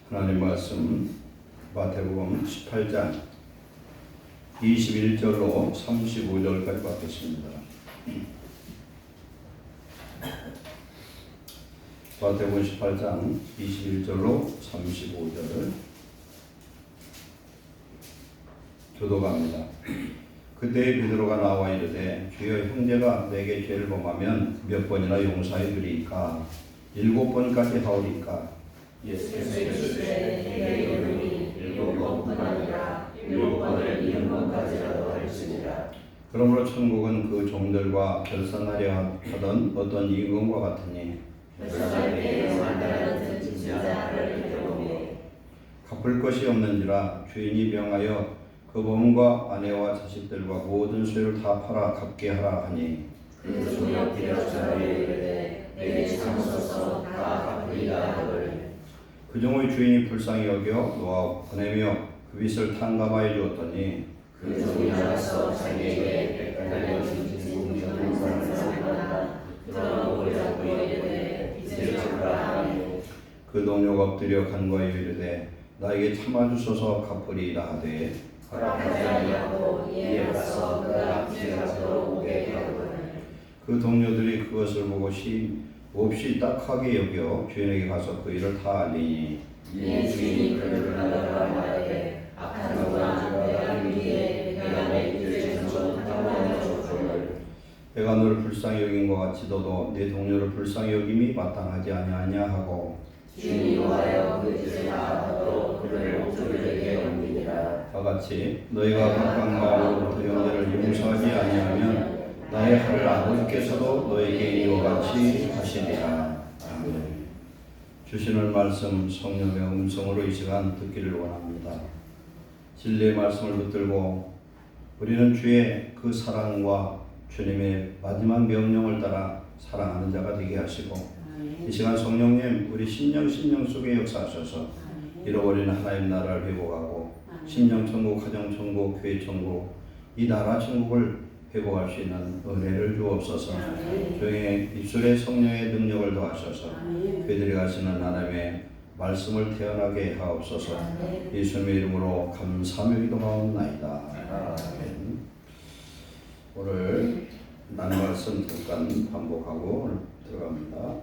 하나님 말씀 마태복음 18장 21절로 35절까지 받겠습니다. 마태복음 18장 21절로 35절을 교독합니다. 그때 베드로가 나와 이르되 주여 형제가 내게 죄를 범하면 몇 번이나 용서해 주리이까 7번까지 하오리까. 예수께서 이르시되 내게 이르노니 7번뿐 아니라 7번을 70번까지라도 할지니라. 그러므로 천국은 그 종들과 결산하려 하던 어떤 임금과 같으니 결산할 때에 만나는 진짜를 배우니 갚을 것이 없는지라 주인이 명하여 그 범과 아내와 자식들과 모든 소유를 다 팔아 갚게 하라 하니 그 종이 엎드려 저를 이르되 내게 참소서 다 갚으리라 하거늘. 그 종의 주인이 불쌍히 여겨 놓아 보내며 그 빚을 탕감하여 주었더니 그 종이 나가서 자기에게 100달러 빚진 사람을 사거나 들어오려고 이르되 빚을 갚으라 하니 그 동료가 엎드려 간과하여 이르되 나에게 참아주소서 갚으리이다 하되 허락하지 아니하고 이에 가서 그가 빚을 갚으러 오게 하거늘. 그 동료들이 그것을 보고 몹시 딱하게 여겨 주인에게 가서 그 일을 다 알리니 이에 주인이 그를 불러다가 말하되 악한 종아 내가 위에 내가 내 빚을 좀 탕감하여 줬거늘. 내가 너를 불쌍히 여긴 것 같이 너도 내 동료를 불쌍히 여김이 마땅하지 아니하냐 하고 주인이 노하여 그 빚을 다 갚도록 그를 옥졸들에게 옮기니라. 다같이 너희가 각각 마음으로부터 형제를 용서하지 아니하면 나의 하늘 아버지께서도 너에게 이와 같이 하시리라. 아멘. 주시는 말씀 성령의 음성으로 이 시간 듣기를 원합니다. 진리의 말씀을 붙들고 우리는 주의 그 사랑과 주님의 마지막 명령을 따라 사랑하는 자가 되게 하시고 이 시간 성령님 우리 심령 속에 역사하셔서 잃어버린 하나님 나라를 회복하고 심령천국, 가정천국, 교회천국 이 나라 천국을 회복할 수 있는 은혜를 주옵소서. 주의 입술에 성령의 능력을 더하셔서 그들이 가시는 하나님의 말씀을 태어나게 하옵소서. 예수님의 이름으로 감사하며 기도하옵나이다. 아멘. 오늘 난 말씀 잠깐 반복하고 들어갑니다.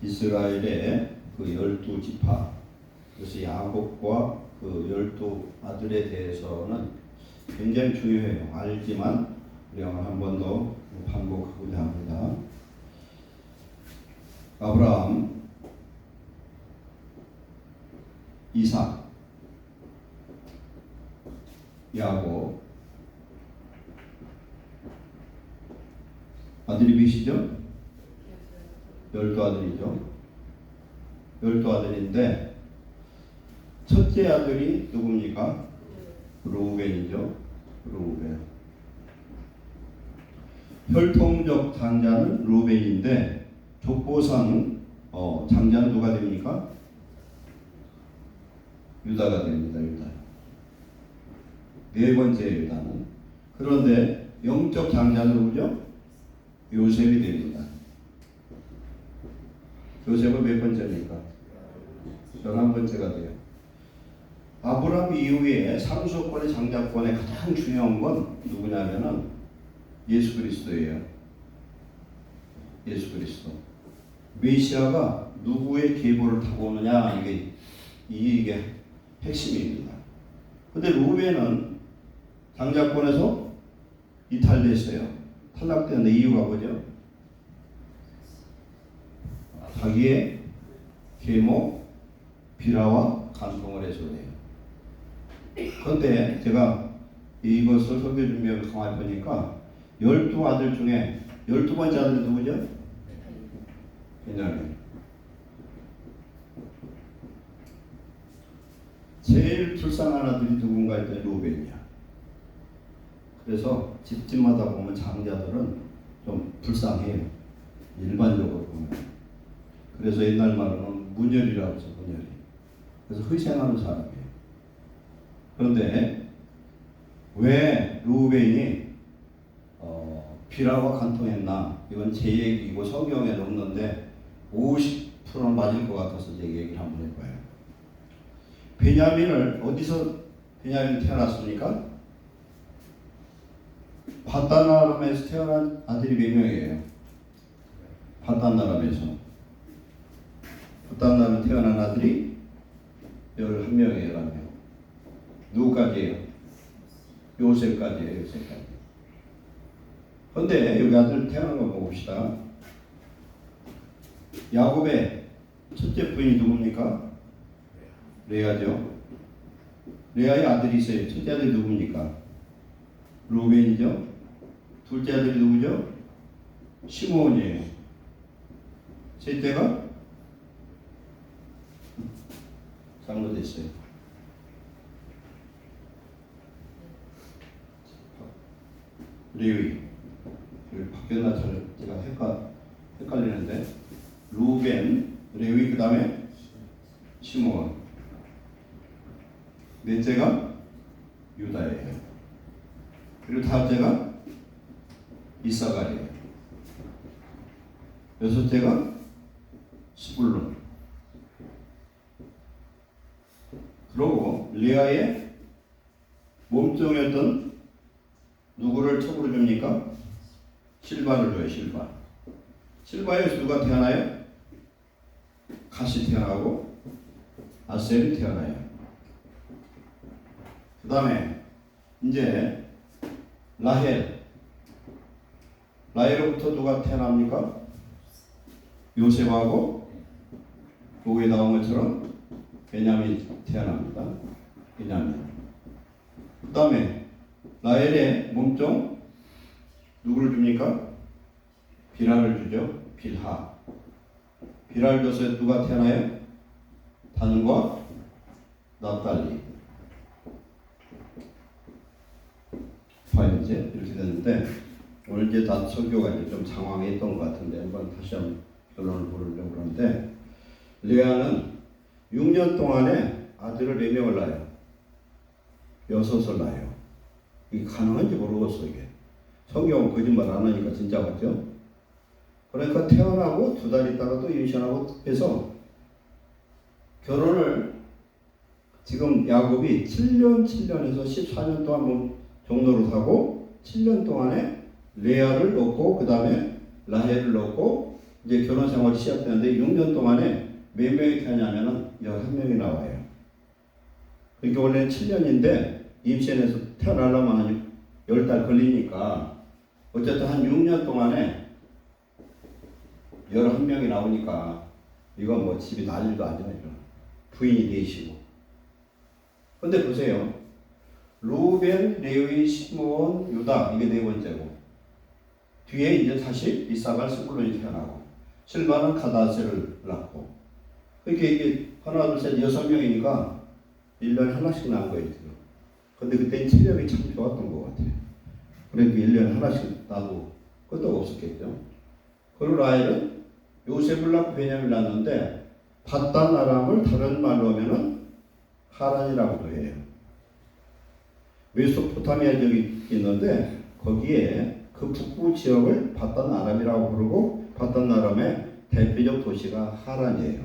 이스라엘의 그 12지파 그래서 야곱과 그 12아들에 대해서는 굉장히 중요해요. 알지만 우리가 한 번 더 반복하고자 합니다. 아브라함, 이삭, 야곱 아들이 몇이죠? 12아들이죠. 12아들인데 첫째 아들이 누굽니까? 루벤이죠. 루벤. 혈통적 장자는 루벤인데 족보상 장자는 누가 됩니까? 유다가 됩니다. 유다. 네 번째 유다는. 그런데 영적 장자는 누구죠? 요셉이 됩니다. 요셉은 몇 번째입니까? 11번째가 돼요. 아브라함 이후에 상속권의 장자권의 가장 중요한 건 누구냐면은 예수 그리스도예요. 예수 그리스도. 메시아가 누구의 계보를 타고 오느냐 이게 핵심입니다. 근데 루벤은 장자권에서 이탈됐어요. 탈락되는 이유가 뭐죠? 자기의 계모 비라와 간통을 해서 그래요. 그런데 제가 이것을 설교 준비하면서 가만히 보니까 12아들 중에 12번째 아들이 누구죠? 베냐민. 제일 불쌍한 아들이 누군가 했더니 루벤이야. 그래서 집집마다 보면 장자들은 좀 불쌍해요. 일반적으로 보면. 그래서 옛날 말로는 문열이라고 해서 문열이. 그래서 희생하는 사람이에요. 그런데 왜 루벤이 빌하와 간통했나? 이건 제 얘기고 성경에는 없는데 50%는 맞을 것 같아서 제 얘기를 한번 해봐요. 베냐민을 어디서 베냐민이 태어났습니까? 바단 아람에서 태어난 아들이 몇 명이에요? 바단 아람에서. 바단 아람에 태어난 아들이 11명이에요. 11명. 누구까지예요? 요셉까지예요. 요셉까지. 그런데 여기 아들 태어난 거 봅시다. 야곱의 첫째 부인이 누굽니까? 레아죠. 레아의 아들이 있어요. 첫째 아들이 누굽니까? 루벤이죠. 둘째 아들이 누구죠? 시므온이에요. 셋째가 잘못됐어요. 레위. 바뀌었나 제가 헷갈리는데 루벤, 레위 그 다음에 시므온. 넷째가 유다예요. 그리고 다섯째가 이사갈이에요. 여섯째가 스불론. 그리고 레아의 몸종이었던 누구를 첩으로 줍니까? 실바를 줘요. 실바. 실바에서 누가 태어나요? 갓이 태어나고 아셀이 태어나요. 그 다음에 이제 라헬로부터 누가 태어납니까? 요셉하고 여기에 나온 것처럼 베냐민이 태어납니다. 베냐민. 그 다음에 라헬의 몸종 누구를 줍니까? 빌하를 주죠. 빌하. 빌하를 줘서 누가 태어나요? 단과 납달리. 이제 이렇게 됐는데 오늘 이제 다 설교가 이제 좀 장황했던 것 같은데 한번 다시 한번 결론을 보려고 그러는데 레아는 6년 동안에 아들을 4명을 낳아요. 6을 낳아요. 이게 가능한지 모르겠어. 이게 성경은 거짓말 안 하니까 진짜 같죠. 그러니까 태어나고 2달 있다가 또 임신하고 해서 결혼을 지금 야곱이 7년에서 14년 동안 종로를 하고 7년 동안에 레아를 넣고 그 다음에 라헬을 넣고 이제 결혼 생활이 시작되는데 6년 동안에 몇 명이 태어나면은 11명이 나와요. 그러니까 원래는 7년인데 임신해서 태어나려면 한 10달 걸리니까 어쨌든 한 6년 동안에 11명이 나오니까 이건 뭐 집이 난리도 아니죠. 부인이 계시고. 근데 보세요. 루벤, 레위, 시므온, 유다 이게 4번째고 뒤에 이제 다시 이사갈, 스불론이 태어나고 실바는 가다세를 낳고 그러니까 이게 하나, 둘, 셋, 6명이니까 1년에 하나씩 낳은 거예요. 근데 그때는 체력이 참 좋았던 것 같아요. 그러니까 1년에 하나씩 낳고 끝도 없었겠죠. 그리고 라헬은 요셉을 낳고 베냐민을 낳았는데 바단 아람을 다른 말로 하면은 하란이라고도 해요. 메소포타미아 지역이 있는데 거기에 그 북부 지역을 바단 아람이라고 부르고 바단 아람의 대표적 도시가 하란이에요.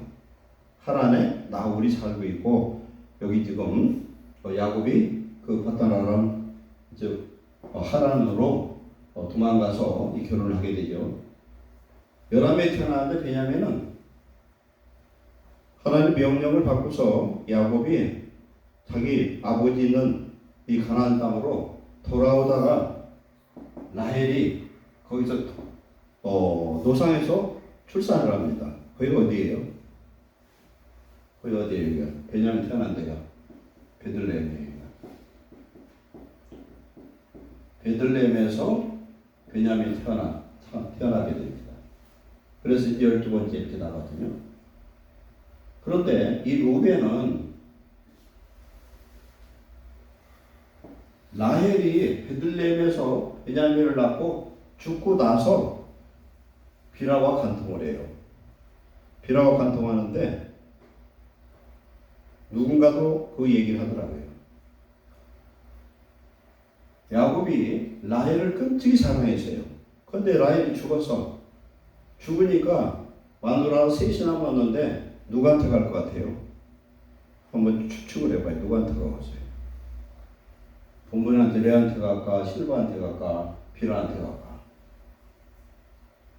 하란에 나홀이 살고 있고 여기 지금 야곱이 그 바단 아람 즉 하란으로 도망가서 이 결혼을 하게 되죠. 11명이 태어났는데 베냐민은 하나님 명령을 받고서 야곱이 자기 아버지 있는 이 가나안 땅으로 돌아오다가 라헬이 거기서 노상에서 출산을 합니다. 거기가 어디예요? 거기 어디예요? 베냐민 태어난 데가 베들레헴이에요. 베들레헴에서 베냐민이 태어나게 됩니다. 그래서 12번째 이렇게 나거든요. 그런데 이 루벤은 라헬이 베들레헴에서 베냐민을 낳고 죽고 나서 빌하와 간통을 해요. 빌하와 간통하는데 누군가도 그 얘기를 하더라고요. 야곱이 라헬을 끔찍이 사랑했어요. 근데 라헬이 죽었어. 죽으니까 마누라가 셋이 남았는데 누구한테 갈 것 같아요? 한번 추측을 해봐요. 누구한테 가겠어요? 본문한테 레한테 갈까? 실바한테 갈까? 빌하한테 갈까?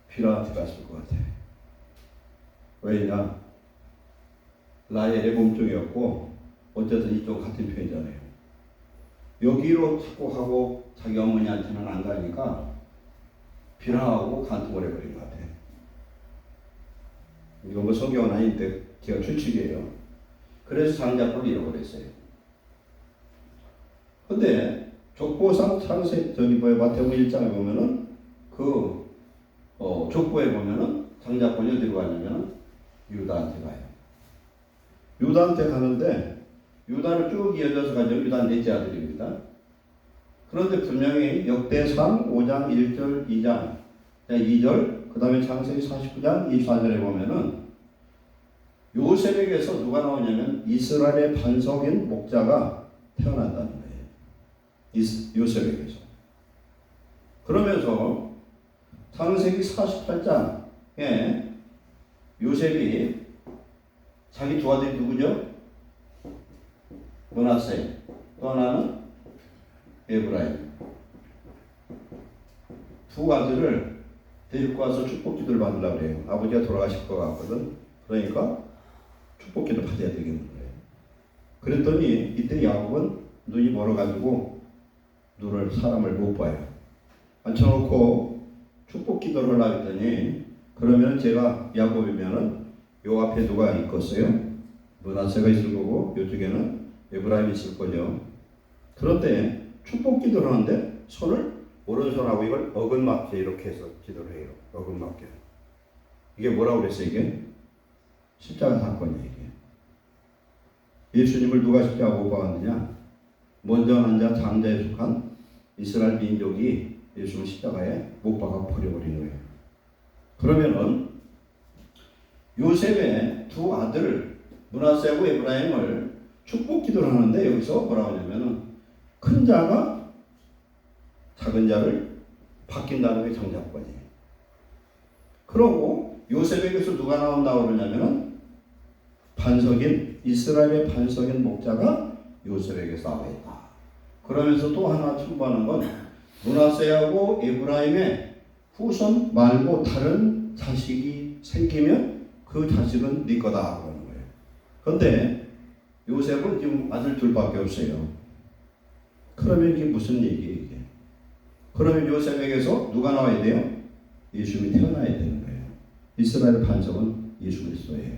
빌하한테 갔을 것 같아. 왜냐? 라헬의 몸종이었고 어쨌든 이쪽 같은 편이잖아요. 여기로 자꾸 하고 자기 어머니한테는 안 가니까 빌하하고 간통을 해버린 것 같아. 이건 뭐 성경은 아닌데 제가 추측이에요. 그래서 장자권을 잃어버렸어요. 근데 족보상 창세 마태복음 1장에 보면은 족보에 보면은 장자권이 어디로 가냐면은 유다한테 가요. 유다한테 가는데 유다를 쭉 이어져서 가죠. 유다 넷째 아들입니다. 그런데 분명히 역대상 5장 1절 2장 2절 그 다음에 창세기 49장 24절에 보면은 요셉에게서 누가 나오냐면 이스라엘의 반석인 목자가 태어난다는 거예요. 요셉에게서. 그러면서 창세기 48장에 요셉이 자기 두 아들이 누구죠? 므낫세, 또 하나는 에브라임. 두 아들을 데리고 와서 축복 기도를 받으려고 그래요. 아버지가 돌아가실 것 같거든. 그러니까 축복 기도 받아야 되겠는 거예요. 그랬더니 이때 야곱은 눈이 멀어가지고 사람을 못 봐요. 앉혀놓고 축복 기도를 하려고 했더니 그러면 제가 야곱이면은 요 앞에 누가 있겠어요? 므낫세가 있을 거고 요쪽에는 에브라임이 있을 거죠. 그런데 축복 기도를 하는데 손을 오른손하고 이걸 어긋맞게 이렇게 해서 기도를 해요. 어긋맞게. 이게 뭐라고 그랬어요? 이게 십자가 사건이에요. 이게 예수님을 누가 십자가 못 박았느냐? 먼저 난 자 장자에 속한 이스라엘 민족이 예수를 십자가에 못 박아 버려버린 거예요. 그러면은 요셉의 두 아들 므낫세하고 에브라임을 축복 기도를 하는데 여기서 뭐라고 하냐면은 큰 자가 작은 자를 바뀐다는 게 정작권이에요. 그러고 요셉에게서 누가 나온다고 그러냐면은 이스라엘의 반석인 목자가 요셉에게서 나와 있다. 그러면서 또 하나 첨부하는 건 므낫세하고 에브라임의 후손 말고 다른 자식이 생기면 그 자식은 네 거다 그러는 거예요. 그런데 요셉은 지금 아들 둘밖에 없어요. 그러면 이게 무슨 얘기예요? 이게? 그러면 요셉에게서 누가 나와야 돼요? 예수님이 태어나야 되는 거예요. 이스라엘 반석은 예수 그리스도예요.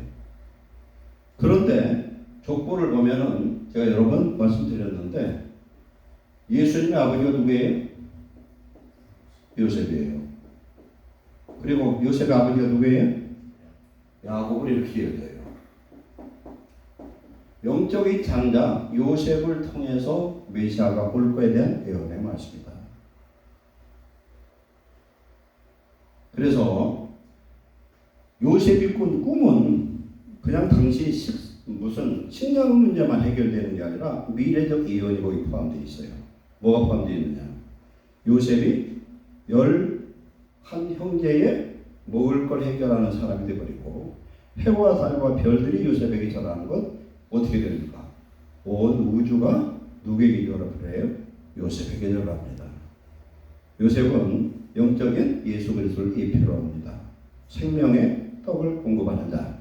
그런데 족보를 보면은 제가 여러 번 말씀드렸는데 예수님의 아버지가 누구예요? 요셉이에요. 그리고 요셉의 아버지가 누구예요? 야곱을 이렇게 이어져요. 영적인 장자 요셉을 통해서 메시아가 올 거에 대한 예언의 말씀이다. 그래서 요셉이 꾼 꿈은 그냥 당시 무슨 식량 문제만 해결되는 게 아니라 미래적 예언이 거기 포함되어 있어요. 뭐가 포함되어 있느냐? 요셉이 11 형제의 먹을 걸 해결하는 사람이 되어버리고 해와 달과 별들이 요셉에게 전하는 것 어떻게 됩니까? 온 우주가 누구에게 전합을 해요? 요셉에게 전합니다. 요셉은 영적인 예수 그리스도를 예표로 합니다. 생명의 떡을 공급하는 자.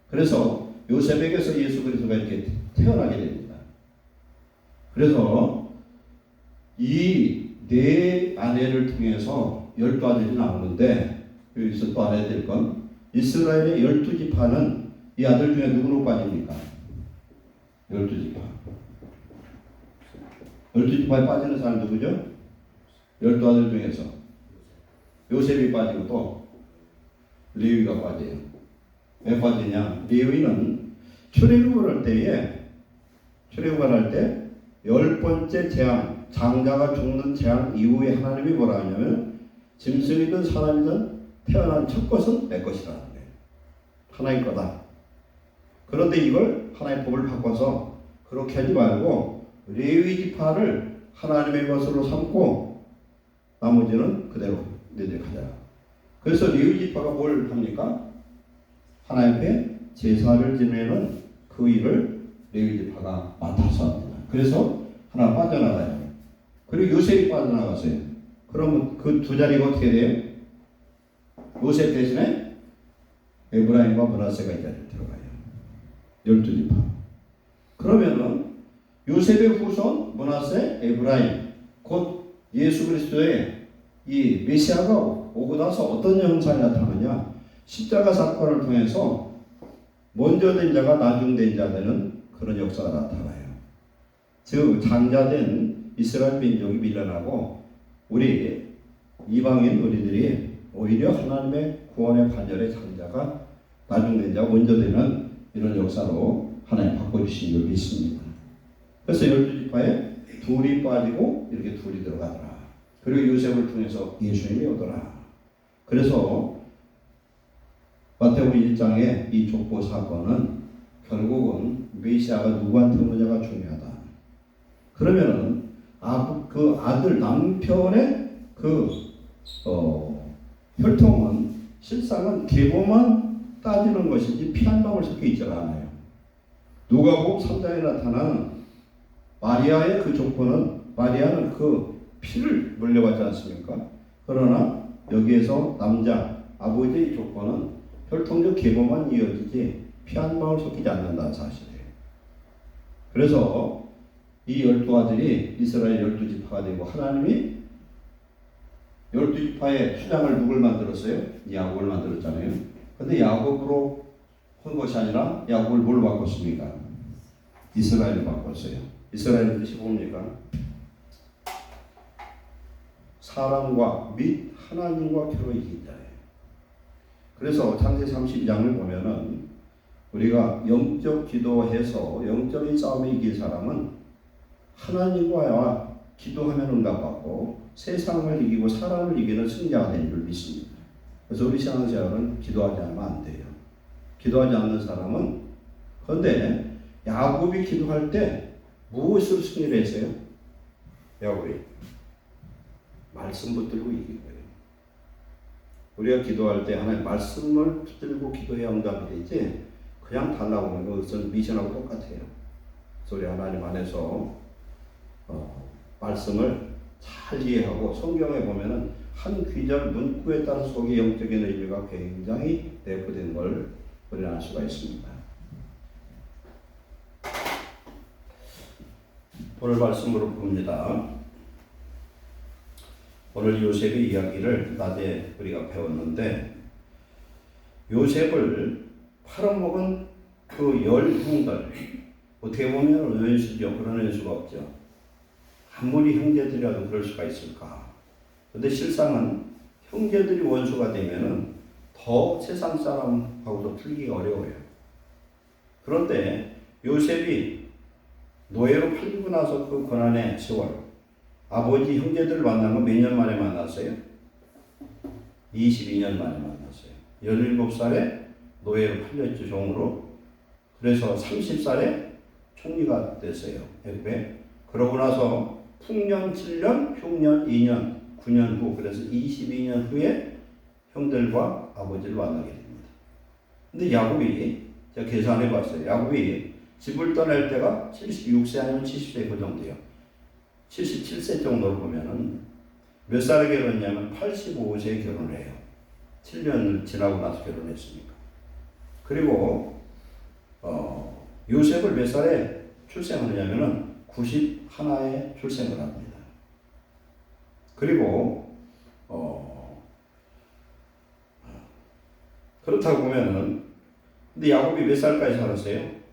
그래서 요셉에게서 예수 그리스도가 이렇게 태어나게 됩니다. 그래서 이 네 아내를 통해서 12아들이 나오는데 여기서 또 알아야 될 건 이스라엘의 12지파는 이 아들 중에 누구로 빠집니까? 12지파. 12지파에 빠지는 사람 누구죠? 12아들 중에서 요셉이 빠지고 또 레위가 빠져요. 왜 빠지냐? 레위는 출애굽을 할 때에 10번째 재앙, 장자가 죽는 재앙 이후에 하나님이 뭐라 하냐면 짐승이든 사람이든 태어난 첫 것은 내 것이라는 거예요. 하나님 거다. 그런데 이걸 하나의 법을 바꿔서 그렇게 하지 말고 레위 지파를 하나님의 것으로 삼고 나머지는 그대로 너희들이 가져라. 그래서 레위 지파가 뭘 합니까? 하나님 앞에 제사를 지내는 그 일을 레위 지파가 맡아서 합니다. 그래서 하나 빠져나가요. 그리고 요셉이 빠져나갔어요. 그러면 그 두 자리가 어떻게 돼요? 요셉 대신에 에브라임과 므낫세가 이 자리에 들어가요. 12지파. 그러면은 요셉의 후손 므낫세, 에브라임, 곧 예수 그리스도의 이 메시아가 오고 나서 어떤 형상이 나타나냐? 십자가 사건을 통해서 먼저 된 자가 나중 된 자 되는 그런 역사가 나타나요. 즉 장자된 이스라엘 민족이 밀려나고 우리 이방인 우리들이 오히려 하나님의 구원의 반열의 장자가 나중 된 자가 먼저 되는 이런 역사로 하나님 바꿔주신 줄 믿습니다. 그래서 12지파에 둘이 빠지고 이렇게 둘이 들어가더라. 그리고 요셉을 통해서 예수님이 오더라. 그래서 마태복음 1장의 이 족보 사건은 결국은 메시아가 누구한테 오느냐가 중요하다. 그러면은 그 아들 남편의 그 혈통은 실상은 계보만 따지는 것이지 피 한 방울 섞여 있지 않아요. 누가복음 3장에 나타나는 마리아의 그 족보는 마리아는 그 피를 물려받지 않습니까? 그러나 여기에서 남자 아버지의 족보는 혈통적 계보만 이어지지 피 한 방울 섞이지 않는다는 사실이에요. 그래서 이 12아들이 이스라엘 12지파가 되고 하나님이 12지파의 수장을 누굴 만들었어요? 야곱을 만들었잖아요. 근데 야곱으로 한 것이 아니라 야곱을 뭘 바꿨습니까? 이스라엘을 바꿨어요. 이스라엘의 뜻이 뭡니까? 사람과 및 하나님과 겨루 이긴 자예요. 그래서 창세 32장을 보면은 우리가 영적 기도해서 영적인 싸움에 이길 사람은 하나님과 기도하면 응답받고 세상을 이기고 사람을 이기는 승자가 되는 줄 믿습니다. 그래서 우리 신앙생활은 기도하지 않으면 안 돼요. 기도하지 않는 사람은 그런데 야곱이 기도할 때 무엇으로 승리를 했어요? 야곱이 말씀 붙들고 이긴 거예요. 우리가 기도할 때 하나님 말씀을 붙들고 기도해야 응답이 되지 그냥 달라고 하는 것은 미션하고 똑같아요. 그래서 우리 하나님 안에서 말씀을 잘 이해하고 성경에 보면은 한 귀절 문구에 따라 속의 영적인 의미가 굉장히 내포된 걸 우리는 알 수가 있습니다. 오늘 말씀으로 봅니다. 오늘 요셉의 이야기를 낮에 우리가 배웠는데 요셉을 팔아먹은 그 10형들 어떻게 보면 원수죠. 그런 원수가 없죠. 아무리 형제들이라도 그럴 수가 있을까? 근데 실상은 형제들이 원수가 되면은 더 세상 사람하고도 풀기가 어려워요. 그런데 요셉이 노예로 팔리고 나서 그 고난의 세월, 아버지 형제들을 만난 건 몇 년 만에 만났어요? 22년 만에 만났어요. 17살에 노예로 팔렸죠, 종으로. 그래서 30살에 총리가 됐어요, 애굽에. 그러고 나서 풍년 7년, 흉년 2년, 9년 후, 그래서 22년 후에 형들과 아버지를 만나게 됩니다. 근데 야곱이, 제가 계산해 봤어요. 야곱이 집을 떠날 때가 76세 아니면 70세 그 정도예요. 77세 정도로 보면은 몇 살에 결혼했냐면 85세에 결혼을 해요. 7년 지나고 나서 결혼했으니까. 그리고 요셉을 몇 살에 출생하느냐면은 91에 출생을 합니다. 그리고 그렇다고 보면은 근데 야곱이 몇 살까지 살았어요?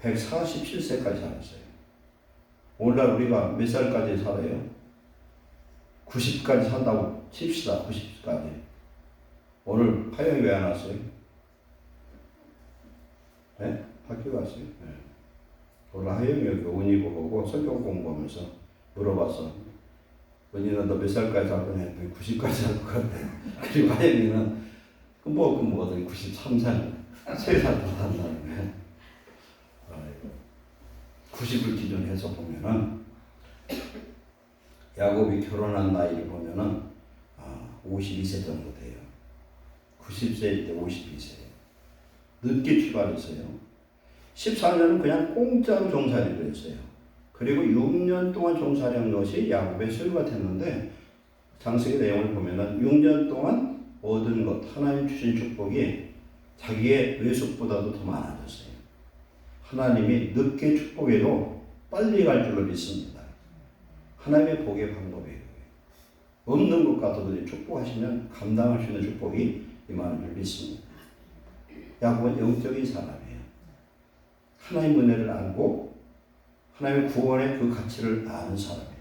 147세까지 살았어요. 오늘날 우리가 몇 살까지 살아요? 90까지 산다고 칩시다. 90까지. 오늘 하영이 왜 안 왔어요? 네? 학교 갔어요? 네. 오늘 하영이 여기 운이고 보고 성경 공부하면서 물어봤어. 은희는 너 몇 살까지 살 거냐? 90까지 살 것 같아. 그리고 하영이는 금보금보거든 93살. 3살 더 산다는 거야. 90을 기준해서 보면은 야곱이 결혼한 나이를 보면은 52세 정도 돼요. 90세일 때 52세예요. 늦게 출발했어요. 14년은 그냥 공짜로 종살이를 했어요. 그리고 6년 동안 종살이한 것이 야곱의 소유가 됐는데 장세기 내용을 보면은 6년 동안 얻은 것, 하나님 주신 축복이 자기의 외숙보다도 더 많아졌어요. 하나님이 늦게 축복해도 빨리 갈 줄로 믿습니다. 하나님의 복의 방법이에요. 없는 것 같아도 축복하시면 감당할 수 있는 축복이 임하는 줄 믿습니다. 야곱은 영적인 사람이에요. 하나님의 은혜를 알고 하나님의 구원의 그 가치를 아는 사람이에요.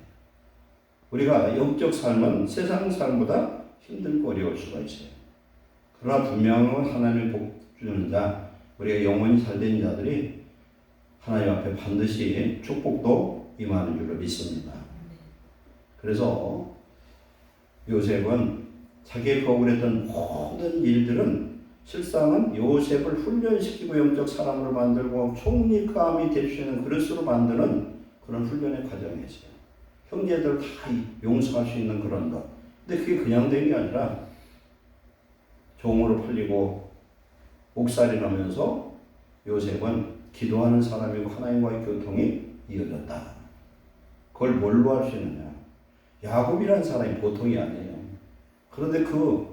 우리가 영적 삶은 세상 삶보다 힘들고 어려울 수가 있어요. 그러나 분명한 하나님의 복 주는 자, 우리가 영원히 살된 자들이 하나님 앞에 반드시 축복도 임하는 줄로 믿습니다. 그래서 요셉은 자기의 거울했던 모든 일들은 실상은 요셉을 훈련시키고 영적 사람으로 만들고 총리감이 될 수 있는 그릇으로 만드는 그런 훈련의 과정이었어요. 형제들 다 용서할 수 있는 그런 것. 근데 그게 그냥 된 게 아니라 종으로 풀리고 옥살이 나면서 요셉은 기도하는 사람이고 하나님과의 교통이 이어졌다. 그걸 뭘로 할 수 있느냐? 야곱이라는 사람이 보통이 아니에요. 그런데 그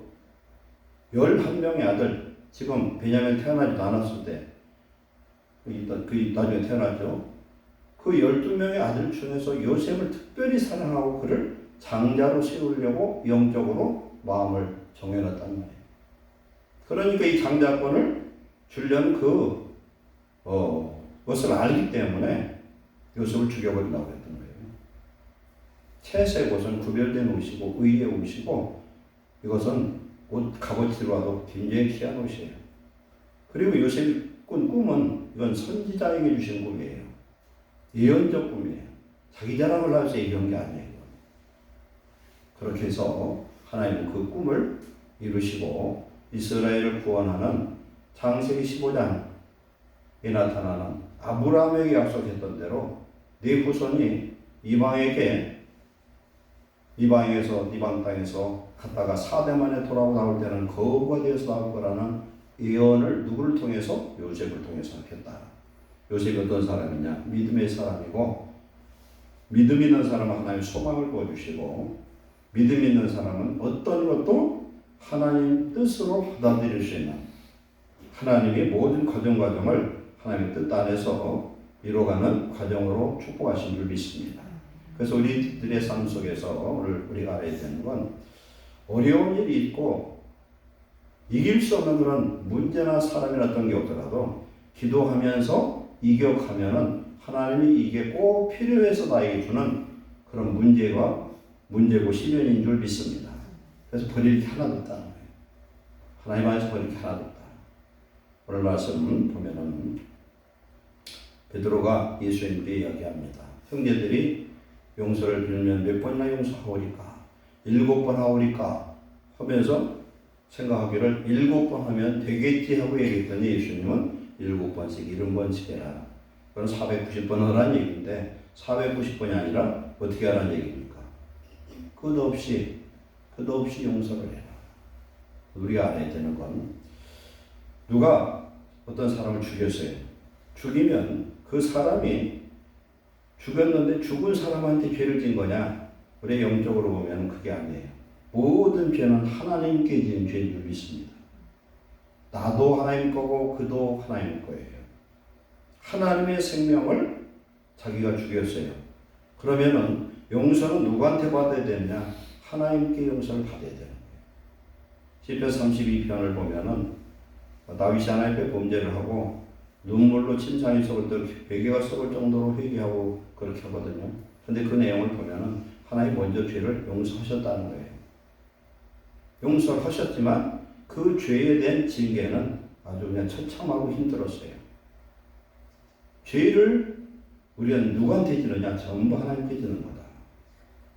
11명의 아들, 지금 베냐민 태어나지도 않았을 때, 그 나중에 태어났죠. 그 12명의 아들 중에서 요셉을 특별히 사랑하고 그를 장자로 세우려고 영적으로 마음을 정해놨단 말이에요. 그러니까 이 장자권을 주려는 것을 알기 때문에 요셉을 죽여버리려고 했던 거예요. 채색 옷은 구별된 옷이고 의의 옷이고 이것은 옷 값어치로 봐도 굉장히 귀한 옷이에요. 그리고 요셉이 꾼 꿈은 이건 선지자에게 주신 꿈이에요. 예언적 꿈이에요. 자기 자랑을 하면서 얘기한 게 아니에요. 그렇게 해서 하나님은 그 꿈을 이루시고 이스라엘을 구원하는 창세기 15장에 나타나는 아브라함에게 약속했던 대로 네 후손이 이방 땅에서 갔다가 4대 만에 돌아오고 나올 때는 거부가 되어서 나올 거라는 예언을 누구를 통해서? 요셉을 통해서 하겠다. 요셉이 어떤 사람이냐? 믿음의 사람이고 믿음 있는 사람은 하나님의 소망을 보여주시고 믿음 있는 사람은 어떤 것도 하나님 뜻으로 받아들일 수 있는 하나님의 모든 과정을 하나님의 뜻 안에서 이뤄가는 과정으로 축복하신 줄 믿습니다. 그래서 우리들의 삶 속에서 오늘 우리가 알아야 되는 건 어려운 일이 있고 이길 수 없는 그런 문제나 사람이나 어떤 게 없더라도 기도하면서 이격하면은 하나님이 이게 꼭 필요해서 나에게 주는 그런 문제고 시련인 줄 믿습니다. 그래서 버릴 게 하나도 없다는 거예요. 하나님 안에서 버릴 게 하나도 없다. 오늘 말씀 보면은 베드로가 예수님께 이야기합니다. 형제들이 용서를 빌면 몇 번이나 용서하오리까? 7번 하오리까? 하면서 생각하기를 7번 하면 되겠지 하고 얘기했더니 예수님은 7번씩 70번씩 해라. 그건 490번 하라는 얘기인데 490번이 아니라 어떻게 하라는 얘기입니까? 끝없이 용서를 해라. 우리가 알아야 되는 건 누가 어떤 사람을 죽였어요. 죽이면 그 사람이 죽였는데 죽은 사람한테 죄를 진 거냐? 우리 영적으로 보면 그게 아니에요. 모든 죄는 하나님께 지은 죄인 줄 믿습니다. 나도 하나님 거고 그도 하나님 거예요. 하나님의 생명을 자기가 죽였어요. 그러면은 용서는 누구한테 받아야 되느냐? 하나님께 용서를 받아야 되는 거예요. 시편 32편을 보면은 다윗이 하나님 앞에 범죄를 하고 눈물로 침상이 썩을 때 베개가 썩을 정도로 회개하고 그렇게 하거든요. 근데 그 내용을 보면은 하나님 먼저 죄를 용서하셨다는 거예요. 용서를 하셨지만 그 죄에 대한 징계는 아주 그냥 처참하고 힘들었어요. 죄를 우리는 누구한테 지느냐? 전부 하나님께 지는 거다.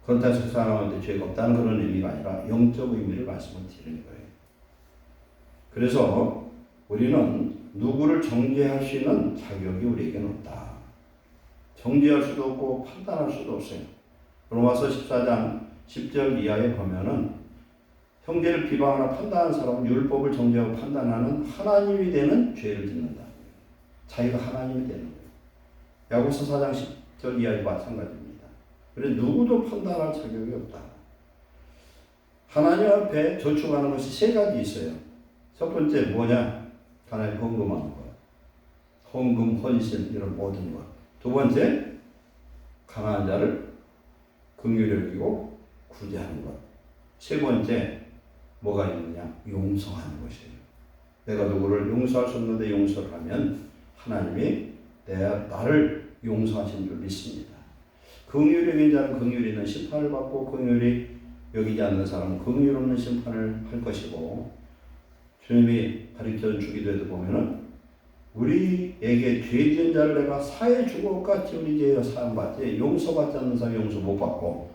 그렇다 해서 그 사람한테 죄가 없다는 그런 의미가 아니라 영적 의미를 말씀을 드리는 거예요. 그래서 우리는 누구를 정죄할 수 있는 자격이 우리에게는 없다. 정죄할 수도 없고 판단할 수도 없어요. 로마서 14장 10절 이하에 보면은 형제를 비방하나 판단하는 사람은 율법을 정죄하고 판단하는 하나님이 되는 죄를 짓는다. 자기가 하나님이 되는 거예요. 야고보서 4장 10절 이하와 마찬가지입니다. 그래서 누구도 판단할 자격이 없다. 하나님 앞에 저축하는 것이 세 가지 있어요. 첫 번째 뭐냐? 하나님 헌금하는 것. 헌금, 헌신 이런 모든 것. 두 번째 강한 자를 긍휼히 여기고 구제하는 것. 세 번째 뭐가 있느냐? 용서하는 것이에요. 내가 누구를 용서할 수 없는데 용서를 하면 하나님이 나를 용서하신 줄 믿습니다. 긍휼히 여긴 자는 긍휼히 있는 심판을 받고 긍휼히 여기지 않는 사람은 긍휼 없는 심판을 할 것이고, 주님이 가르쳐 주기도 보면은 우리에게 죄 지은 자를 내가 사해 주고 같이 우리 죄에 사함받지 용서받지 않는 사람 용서 못 받고,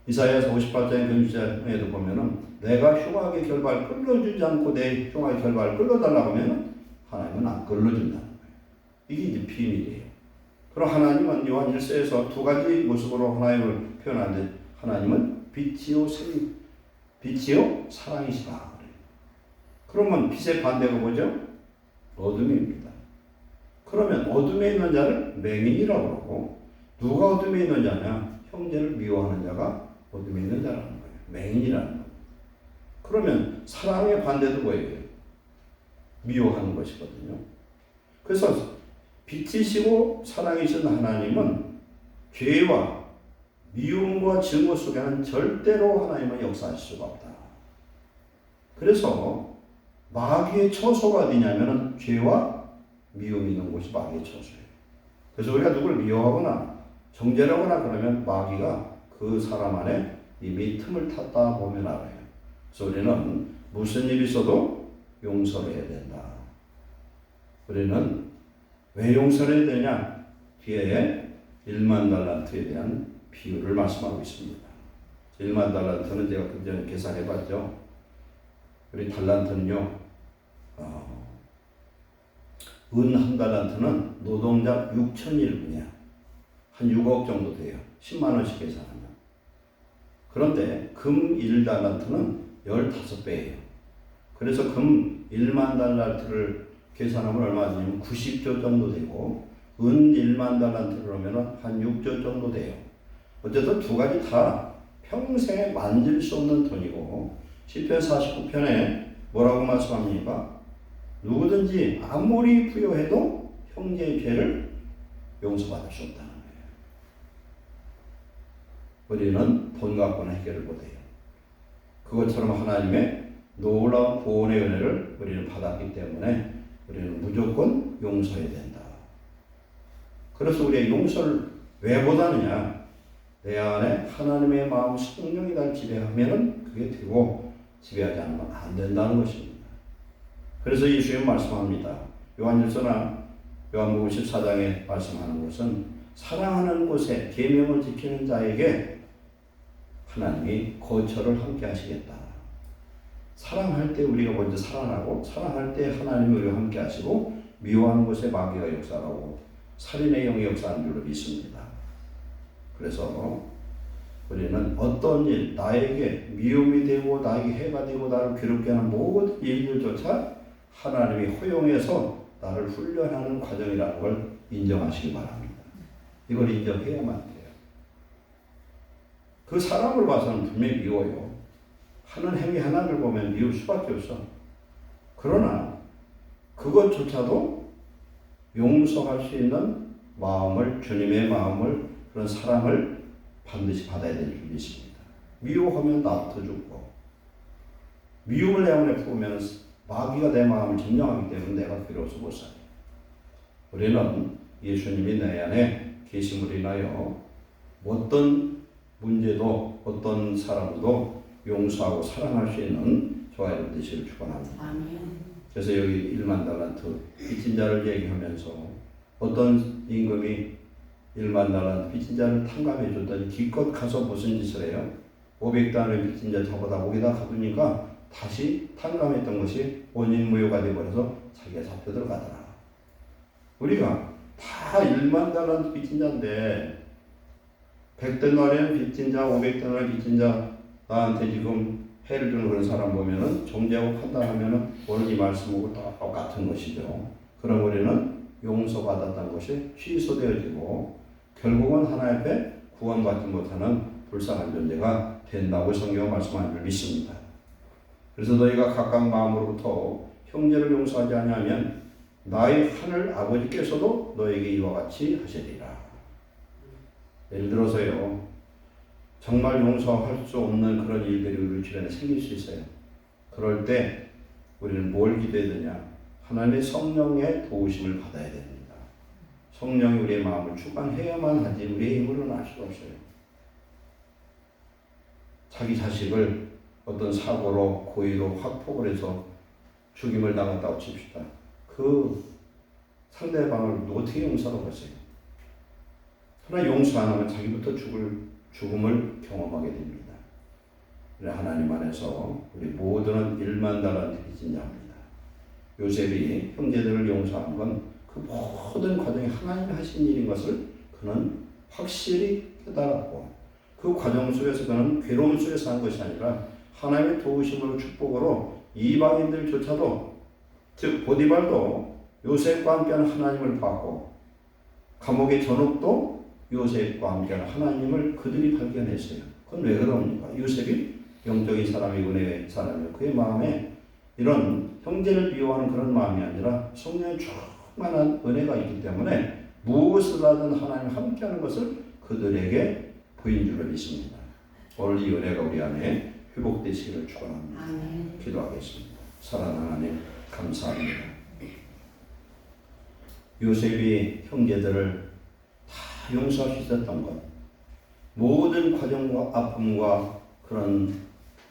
이사야서 58장의 금지자에도 보면은 내가 흉악의 결박을 끌어주지 않고 내 흉악의 결박을 끌어달라고 하면은 하나님은 안 끌어준다는 거예요. 이게 이제 비밀이에요. 그럼 하나님은 요한 1서에서 두 가지 모습으로 하나님을 표현하는데, 하나님은 빛이요 사랑이시다. 그러면 빛의 반대가 뭐죠? 어둠입니다. 그러면 어둠에 있는 자를 맹인이라고 그러고, 누가 어둠에 있는 자냐? 형제를 미워하는 자가 어둠에 있는 자라는 거예요. 맹인이라는 거예요. 그러면 사랑의 반대도 뭐예요? 미워하는 것이거든요. 그래서 빛이시고 사랑이신 하나님은 죄와 미움과 증오 속에는 절대로 하나님은 역사할 수가 없다. 그래서 마귀의 처소가 어디냐면은 죄와 미움이 있는 곳이 마귀의 처소예요. 그래서 우리가 누구를 미워하거나 정죄하거나 그러면 마귀가 그 사람 안에 이미 틈을 탔다 보면 알아요. 그래서 우리는 무슨 일이 있어도 용서를 해야 된다. 우리는 왜 용서를 해야 되냐? 뒤에 1만 달란트에 대한 비유를 말씀하고 있습니다. 1만 달란트는 제가 그 전에 계산해 봤죠. 우리 달란트는요, 은 한 달란트는 노동자 6,000일분이야. 한 6억 정도 돼요. 10만 원씩 계산하면. 그런데 금 1달란트는 15배예요. 그래서 금 1만 달란트를 계산하면 얼마 되냐면 90조 정도 되고, 은 1만 달란트를 하면 한 6조 정도 돼요. 어쨌든 두 가지 다 평생에 만질 수 없는 돈이고, 시편 49편에 뭐라고 말씀합니까? 누구든지 아무리 부여해도 형제의 죄를 용서받을 수 없다는 거예요. 우리는 돈 갖고는 해결을 못해요. 그것처럼 하나님의 놀라운 구원의 은혜를 우리는 받았기 때문에 우리는 무조건 용서해야 된다. 그래서 우리의 용서를 왜 못하느냐? 내 안에 하나님의 마음 성령이 날 지배하면 그게 되고, 지배하지 않으면 안 된다는 것입니다. 그래서 예수님 말씀합니다. 요한일서나 요한복음 14장에 말씀하는 것은 사랑하는 곳에 계명을 지키는 자에게 하나님이 거처를 함께 하시겠다. 사랑할 때 우리가 먼저 사랑하고, 사랑할 때 하나님이 우리와 함께 하시고, 미워하는 곳에 마귀가 역사하고 살인의 영이 역사하는 줄로 믿습니다. 그래서 우리는 어떤 일, 나에게 미움이 되고 나에게 해가 되고 나를 괴롭게 하는 모든 일들조차 하나님이 허용해서 나를 훈련하는 과정이라는 걸 인정하시기 바랍니다. 이걸 인정해야만 돼요. 그 사람을 봐서는 분명히 미워요. 하는 행위 하나를 보면 미울 수밖에 없어. 그러나 그것조차도 용서할 수 있는 마음을, 주님의 마음을, 그런 사랑을 반드시 받아야 될 줄 믿습니다. 미워하면 나부터 죽고, 미움을 내 안에 품으면 마귀가 내 마음을 점령하기 때문에 내가 괴로워서 못 살아요. 우리는 예수님이 내 안에 계심으로 인하여 어떤 문제도 어떤 사람도 용서하고 사랑할 수 있는 저와 여러분 되시길 축원합니다. 그래서 여기 1만 달란트 빚진 자를 얘기하면서 어떤 임금이 1만 달란트 빚진 자를 탕감해 줬더니 기껏 가서 무슨 짓을 해요? 500달러의 빚진 자 잡아다 거기다 가두니까 다시 탕감했던 것이 원인무효가 되어버려서 자기가 잡혀 들어가더라. 우리가 다 1만 달란트 빚진 자인데 100데나리온 빚진 자, 500데나리온 빚진 자 나한테 지금 해를 주는 그런 사람 보면은 정죄하고 판단하면은 오늘 이 말씀하고 똑같은 것이죠. 그럼 우리는 용서받았다는 것이 취소되어지고 결국은 하나님 앞에 구원받지 못하는 불쌍한 존재가 된다고 성경은 말씀하는 줄 믿습니다. 그래서 너희가 각각 마음으로부터 형제를 용서하지 아니하면 나의 하늘 아버지께서도 너에게 이와 같이 하시리라. 예를 들어서요, 정말 용서할 수 없는 그런 일들이 우리 주변에 생길 수 있어요. 그럴 때 우리는 뭘 기도해야 되냐? 하나님의 성령의 도우심을 받아야 됩니다. 성령이 우리의 마음을 주관해야만 하지 우리의 힘으로는 알 수가 없어요. 자기 자식을 어떤 사고로 고의로 확폭을 해서 죽임을 당했다고 칩시다. 그 상대방을 어떻게 용서하겠어요? 그러나 용서 안 하면 자기부터 죽음을 경험하게 됩니다. 하나님 안에서 우리 모두는 1만 달란트를 진정합니다. 요셉이 형제들을 용서한 건 그 모든 과정이 하나님이 하신 일인 것을 그는 확실히 깨달았고, 그 과정 속에서 그는 괴로움 속에서 한 것이 아니라 하나님의 도우심으로 축복으로 이방인들조차도, 즉 보디발도 요셉과 함께하는 하나님을 봤고, 감옥의 전옥도 요셉과 함께하는 하나님을 그들이 발견했어요. 그건 왜 그럽니까? 요셉이 영적인 사람이고 은혜의 사람이고 그의 마음에 이런 형제를 미워하는 그런 마음이 아니라 성령의 충만한 은혜가 있기 때문에 무엇을 하든 하나님 함께하는 것을 그들에게 보인 줄로 믿습니다. 오늘 이 은혜가 우리 안에 회복되시기를 축원합니다. 기도하겠습니다. 사랑하는 하나님 감사합니다. 요셉이 형제들을 다 용서할 수 있었던 것, 모든 과정과 아픔과 그런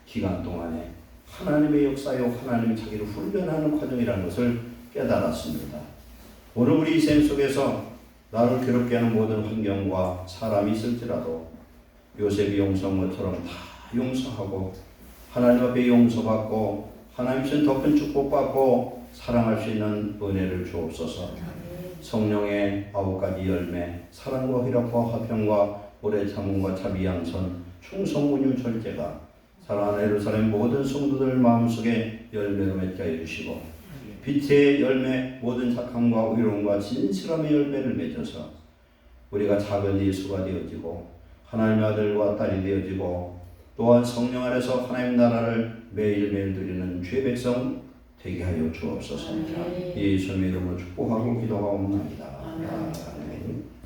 기간 동안에 하나님의 역사요, 하나님이 자기를 훈련하는 과정이라는 것을 깨달았습니다. 오늘 우리 인생 속에서 나를 괴롭게 하는 모든 환경과 사람이 있을지라도 요셉이 용서한 것처럼 다 용서하고 하나님 앞에 용서받고 하나님 신 더 큰 축복받고 사랑할 수 있는 은혜를 주옵소서. 성령의 9가지 열매, 사랑과 희락과 화평과 오래 참음과 자비 양선, 충성 온유 절제가 사랑하는 예루살렘 모든 성도들 마음속에 열매로 맺게 해 주시고, 빛의 열매, 모든 착함과 의로움과 진실함의 열매를 맺어서 우리가 작은 예수가 되어지고 하나님의 아들과 딸이 되어지고 또한 성령 안에서 하나님 나라를 매일매일 누리는 주의 백성 되게 하여 주옵소서. 예수님의 이름으로 축복하고 기도하옵나이다. 아멘.